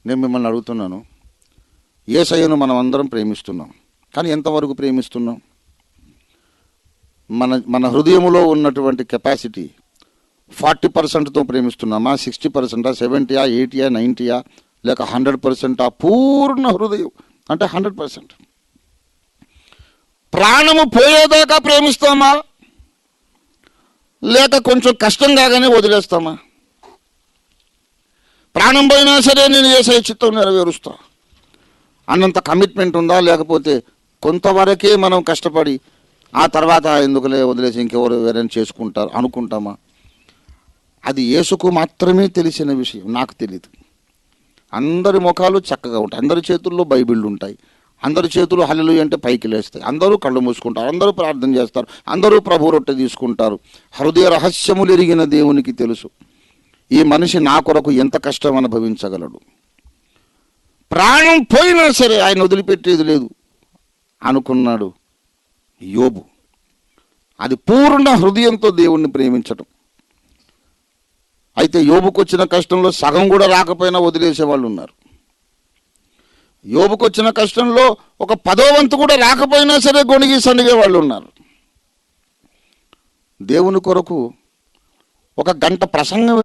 నేను మిమ్మల్ని అడుగుతున్నాను, యేసయ్యను మనం అందరం ప్రేమిస్తున్నాం, కానీ ఎంతవరకు ప్రేమిస్తున్నాం? మన మన హృదయంలో ఉన్నటువంటి కెపాసిటీ 40%తో ప్రేమిస్తున్నామా, 60%, 70, 80, 90 లేక 100%? పూర్ణ హృదయం అంటే 100%. ప్రాణము పోయేదాకా ప్రేమిస్తామా, లేక కొంచెం కష్టం కాగానే వదిలేస్తామా? ప్రాణం పోయినా సరే నేను యేసయ్య చిత్తం నెరవేరుస్తా అన్నంత కమిట్మెంట్ ఉందా, లేకపోతే కొంతవరకే మనం కష్టపడి ఆ తర్వాత ఎందుకులే వదిలేసి ఇంకెవరు వేరే చేసుకుంటారు అనుకుంటామా? అది యేసుకు మాత్రమే తెలిసిన విషయం, నాకు తెలియదు. అందరి ముఖాలు చక్కగా ఉంటాయి, అందరి చేతుల్లో బైబిళ్ళు ఉంటాయి, అందరి చేతులు హల్లెలూయా అంటే పైకి లేస్తాయి, అందరూ కళ్ళు మూసుకుంటారు, అందరూ ప్రార్థన చేస్తారు, అందరూ ప్రభు రొట్టె తీసుకుంటారు. హృదయ రహస్యములు ఎరిగిన దేవునికి తెలుసు ఈ మనిషి నా కొరకు ఎంత కష్టం అనుభవించగలడు. ప్రాణం పోయినా సరే ఆయన వదిలిపెట్టేది లేదు అనుకున్నాడు యోబు. అది పూర్ణ హృదయంతో దేవుణ్ణి ప్రేమించడం. అయితే యోబుకు వచ్చిన కష్టంలో సగం కూడా రాకపోయినా వదిలేసే వాళ్ళు ఉన్నారు. యోబుకు వచ్చిన కష్టంలో ఒక 10వ వంతు కూడా రాకపోయినా సరే గొణిగి సనిగే వాళ్ళు ఉన్నారు. దేవుని కొరకు 1 గంట ప్రసంగం